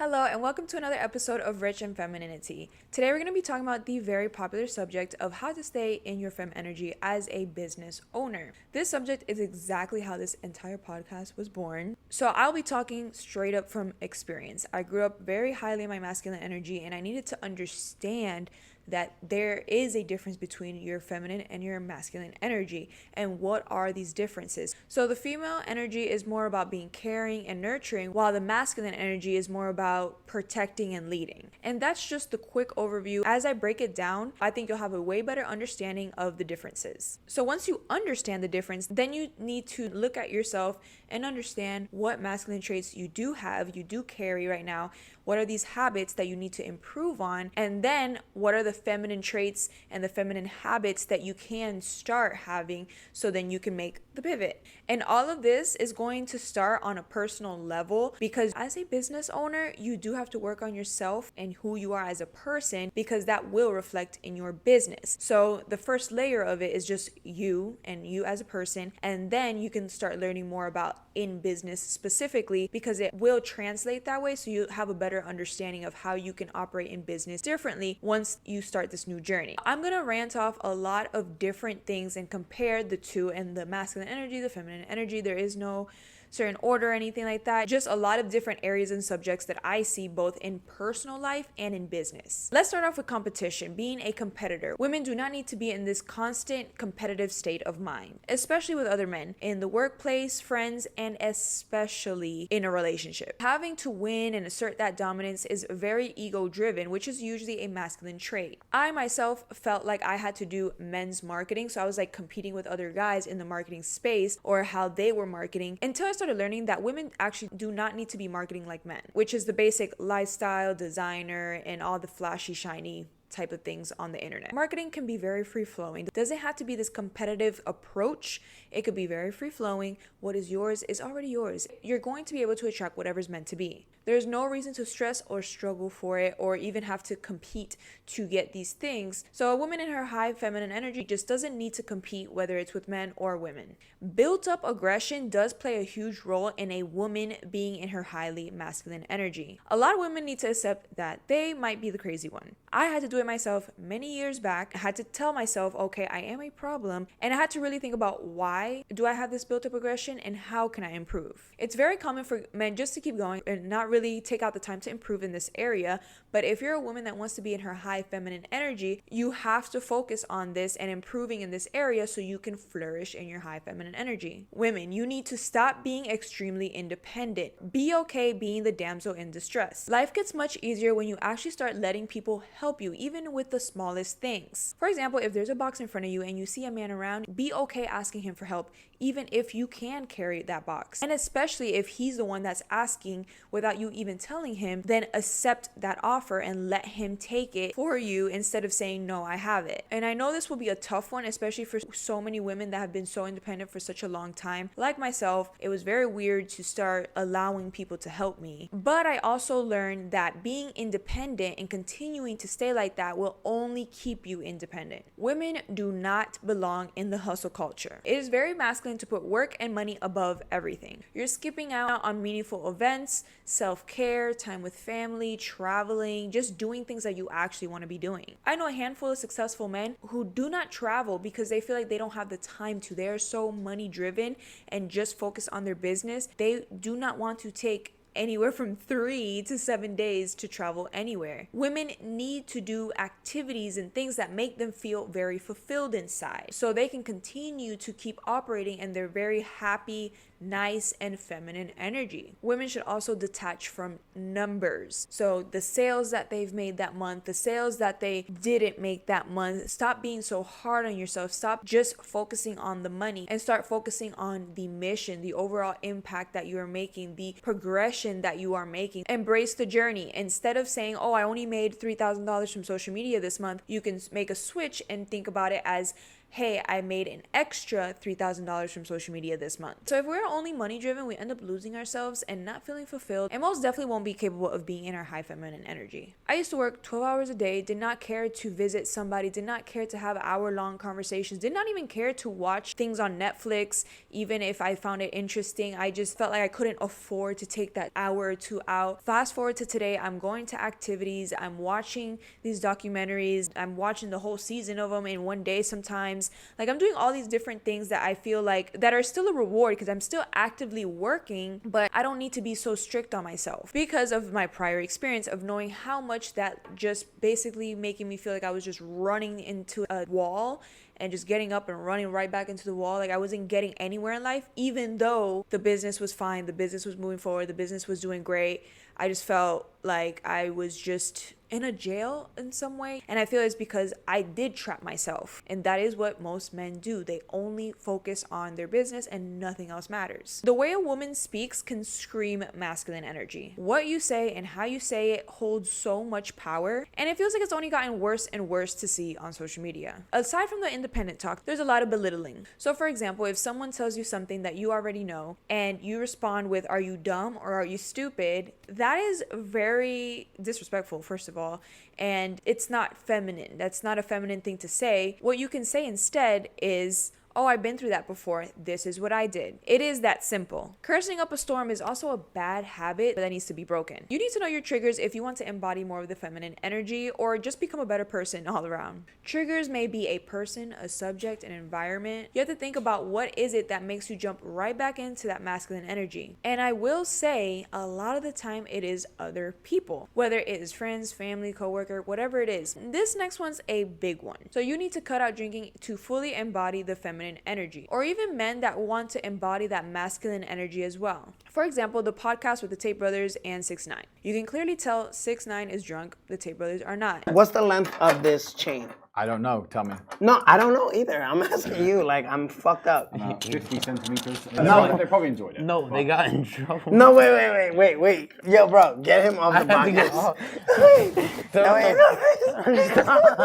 Hello, and welcome to another episode of Rich and Femininity. Today, we're going to be talking about the very popular subject of how to stay in your fem energy as a business owner. This subject is exactly how this entire podcast was born. So, I'll be talking straight up from experience. I grew up very highly in my masculine energy, and I needed to understand that there is a difference between your feminine and your masculine energy, and what are these differences. So the female energy is more about being caring and nurturing, while the masculine energy is more about protecting and leading. And that's just the quick overview. As I break it down, I think you'll have a way better understanding of the differences. So once you understand the difference, then you need to look at yourself and understand what masculine traits you do have, you do carry right now. What are these habits that you need to improve on? And then what are the feminine traits and the feminine habits that you can start having, so then you can make the pivot. And all of this is going to start on a personal level, because as a business owner, you do have to work on yourself and who you are as a person, because that will reflect in your business. So the first layer of it is just you and you as a person, and then you can start learning more about in business specifically, because it will translate that way, so you have a better understanding of how you can operate in business differently once you start this new journey. I'm gonna rant off a lot of different things and compare the two, and the masculine energy, the feminine energy. There is no certain order or anything like that, just a lot of different areas and subjects that I see both in personal life and in business. Let's start off with competition, being a competitor. Women do not need to be in this constant competitive state of mind, especially with other men, in the workplace, friends, and especially in a relationship. Having to win and assert that dominance is very ego driven, which is usually a masculine trait. I myself felt like I had to do men's marketing, so I was like competing with other guys in the marketing space or how they were marketing, until I started learning that women actually do not need to be marketing like men, which is the basic lifestyle, designer, and all the flashy, shiny type of things on the internet. Marketing can be very free flowing. It doesn't have to be this competitive approach. It could be very free flowing. What is yours is already yours. You're going to be able to attract whatever's meant to be. There's no reason to stress or struggle for it, or even have to compete to get these things. So a woman in her high feminine energy just doesn't need to compete, whether it's with men or women. Built up aggression does play a huge role in a woman being in her highly masculine energy. A lot of women need to accept that they might be the crazy one. I had to do it myself many years back. I had to tell myself, okay, I am a problem, and I had to really think about why do I have this built up aggression and how can I improve. It's very common for men just to keep going and not really take out the time to improve in this area. But if you're a woman that wants to be in her high feminine energy, you have to focus on this and improving in this area so you can flourish in your high feminine energy. Women, you need to stop being extremely independent. Be okay being the damsel in distress. Life gets much easier when you actually start letting people help you, even with the smallest things. For example, if there's a box in front of you and you see a man around, be okay asking him for help, even if you can carry that box. And especially if he's the one that's asking without you even telling him, then accept that offer and let him take it for you instead of saying, no, I have it. And I know this will be a tough one, especially for so many women that have been so independent for such a long time. Like myself, it was very weird to start allowing people to help me. But I also learned that being independent and continuing to stay like that will only keep you independent. Women do not belong in the hustle culture. It is very masculine to put work and money above everything. You're skipping out on meaningful events, self-care, time with family, traveling, just doing things that you actually want to be doing. I know a handful of successful men who do not travel because they feel like they don't have the time to. They are so money driven and just focus on their business. They do not want to take anywhere from 3 to 7 days to travel anywhere. Women need to do activities and things that make them feel very fulfilled inside, so they can continue to keep operating in their very happy, nice, and feminine energy. Women should also detach from numbers. So the sales that they've made that month, the sales that they didn't make that month. Stop being so hard on yourself. Stop just focusing on the money and start focusing on the mission, the overall impact that you are making, the progression that you are making. Embrace the journey. Instead of saying, oh, I only made $3,000 from social media this month, you can make a switch and think about it as, hey, I made an extra $3,000 from social media this month. So if we're only money driven, we end up losing ourselves and not feeling fulfilled, and most definitely won't be capable of being in our high feminine energy. I used to work 12 hours a day, did not care to visit somebody, did not care to have hour-long conversations, did not even care to watch things on Netflix, even if I found it interesting. I just felt like I couldn't afford to take that hour or two out. Fast forward to today, I'm going to activities, I'm watching these documentaries, I'm watching the whole season of them in one day sometimes. Like, I'm doing all these different things that I feel like that are still a reward because I'm still actively working, but I don't need to be so strict on myself because of my prior experience of knowing how much that just basically making me feel like I was just running into a wall and just getting up and running right back into the wall. Like, I wasn't getting anywhere in life, even though the business was fine, the business was moving forward, the business was doing great. I just felt like I was just in a jail in some way. And I feel it's because I did trap myself. And that is what most men do. They only focus on their business and nothing else matters. The way a woman speaks can scream masculine energy. What you say and how you say it holds so much power. And it feels like it's only gotten worse and worse to see on social media. Aside from the independent talk, there's a lot of belittling. So for example, if someone tells you something that you already know and you respond with, "Are you dumb or are you stupid?" That is very disrespectful, first of all, and it's not feminine. That's not a feminine thing to say. What you can say instead is, "Oh, I've been through that before. This is what I did." It is that simple. Cursing up a storm is also a bad habit that needs to be broken. You need to know your triggers if you want to embody more of the feminine energy or just become a better person all around. Triggers may be a person, a subject, an environment. You have to think about what is it that makes you jump right back into that masculine energy. And I will say a lot of the time it is other people, whether it is friends, family, coworker, whatever it is. This next one's a big one. So you need to cut out drinking to fully embody the feminine energy, or even men that want to embody that masculine energy as well. For example, the podcast with the Tate brothers and 6ix9ine. You can clearly tell 6ix9ine is drunk, the Tate brothers are not. What's the length of this chain? I don't know. Tell me. No, I don't know either. I'm asking you. Like, I'm fucked up. 50 centimeters. No. They probably enjoyed it. No, they got in trouble. No, wait. Yo, bro, get him off the podcast.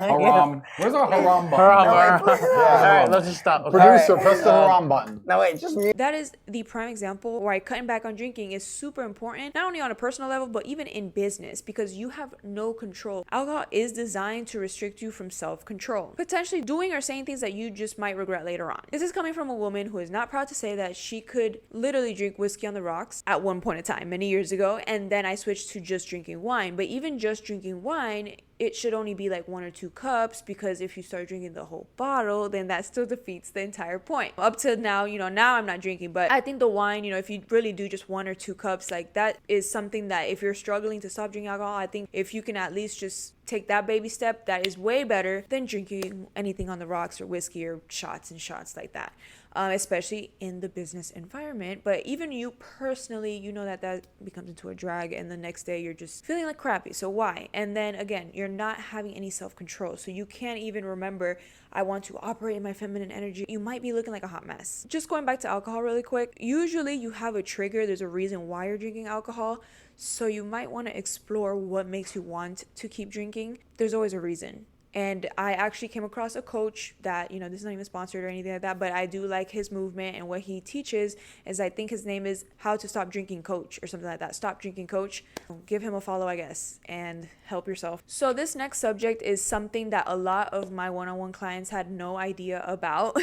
Haram. Where's our haram button? Haram. No, wait, All right, let's just stop. Producer, press the haram button. No, wait, just mute. That is the prime example why cutting back on drinking is super important, not only on a personal level, but even in business, because you have no control. Alcohol is designed to restrict you from self-control, potentially doing or saying things that you just might regret later on. This is coming from a woman who is not proud to say that she could literally drink whiskey on the rocks at one point in time, many years ago, and then I switched to just drinking wine. But even just drinking wine, it should only be like 1 or 2 cups, because if you start drinking the whole bottle, then that still defeats the entire point. Up to now, now I'm not drinking, but I think the wine, if you really do just 1 or 2 cups, like that is something that if you're struggling to stop drinking alcohol, I think if you can at least just take that baby step, that is way better than drinking anything on the rocks or whiskey or shots like that. Especially in the business environment. But even you personally, you know that becomes into a drag, and the next day you're just feeling like crappy. So why? And then again, you're not having any self-control. So you can't even remember, I want to operate in my feminine energy. You might be looking like a hot mess. Just going back to alcohol really quick. Usually you have a trigger. There's a reason why you're drinking alcohol. So you might want to explore what makes you want to keep drinking. There's always a reason. And I actually came across a coach that, this is not even sponsored or anything like that, but I do like his movement, and what he teaches is, I think his name is How to Stop Drinking Coach or something like that. Stop Drinking Coach. Give him a follow, I guess, and help yourself. So this next subject is something that a lot of my one-on-one clients had no idea about,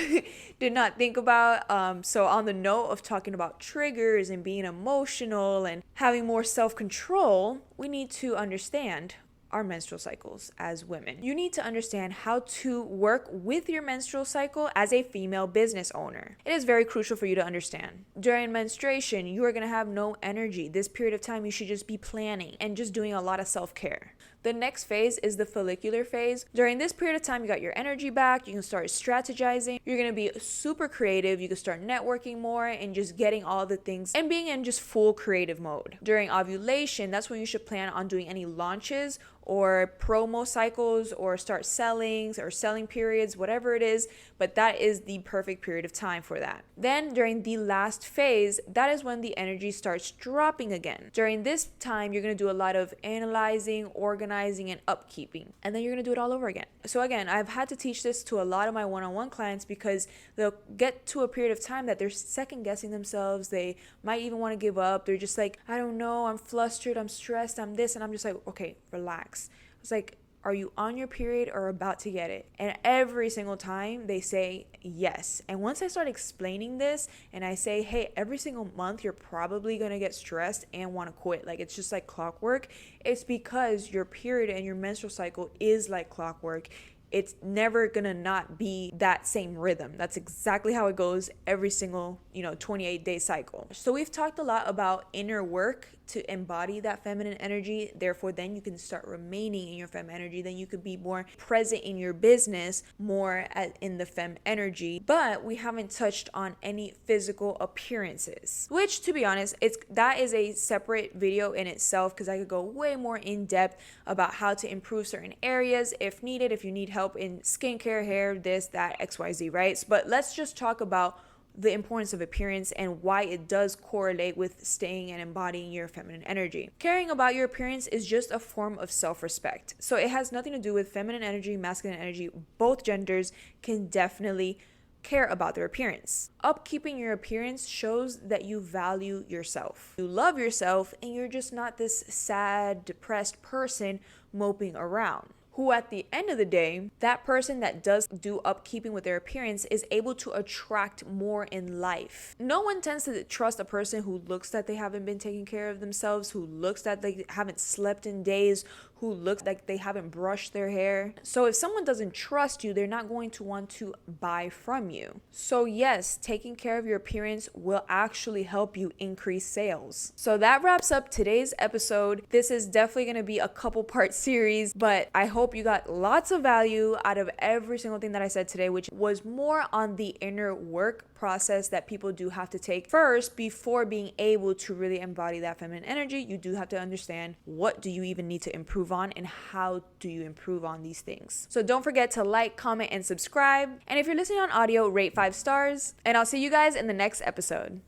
did not think about. So on the note of talking about triggers and being emotional and having more self-control, we need to understand our menstrual cycles as women. You need to understand how to work with your menstrual cycle as a female business owner. It is very crucial for you to understand. During menstruation, you are going to have no energy. This period of time, you should just be planning and just doing a lot of self-care. The next phase is the follicular phase. During this period of time, you got your energy back. You can start strategizing. You're going to be super creative. You can start networking more and just getting all the things and being in just full creative mode. During ovulation, that's when you should plan on doing any launches or promo cycles or start sellings or selling periods, whatever it is, but that is the perfect period of time for that. Then during the last phase, that is when the energy starts dropping again. During this time, you're going to do a lot of analyzing, organizing, and upkeeping, and then you're going to do it all over again. So again, I've had to teach this to a lot of my one-on-one clients because they'll get to a period of time that they're second guessing themselves. They might even want to give up. They're just like, I don't know, I'm flustered, I'm stressed, I'm this, and I'm just like, okay, relax. It's like, are you on your period or about to get it? And every single time they say yes. And once I start explaining this and I say, hey, every single month you're probably going to get stressed and want to quit. Like, it's just like clockwork. It's because your period and your menstrual cycle is like clockwork. It's never gonna not be that same rhythm. That's exactly how it goes every single, 28-day cycle. So we've talked a lot about inner work to embody that feminine energy. Therefore, then you can start remaining in your fem energy. Then you could be more present in your business, more in the fem energy. But we haven't touched on any physical appearances, which, to be honest, that is a separate video in itself, because I could go way more in depth about how to improve certain areas if needed, if you need help in skincare, hair, this, that, XYZ, right? But let's just talk about the importance of appearance and why it does correlate with staying and embodying your feminine energy. Caring about your appearance is just a form of self-respect. So it has nothing to do with feminine energy, masculine energy. Both genders can definitely care about their appearance. Upkeeping your appearance shows that you value yourself. You love yourself, and you're just not this sad, depressed person moping around. Who at the end of the day, that person that does do upkeeping with their appearance is able to attract more in life. No one tends to trust a person who looks that they haven't been taking care of themselves, who looks that they haven't slept in days, who looks like they haven't brushed their hair. So if someone doesn't trust you, they're not going to want to buy from you. So yes, taking care of your appearance will actually help you increase sales. So that wraps up today's episode. This is definitely going to be a couple part series, but I hope you got lots of value out of every single thing that I said today, which was more on the inner work process that people do have to take first before being able to really embody that feminine energy. You do have to understand, what do you even need to improve on and how do you improve on these things. So don't forget to like, comment, and subscribe. And if you're listening on audio, rate 5 stars. And I'll see you guys in the next episode.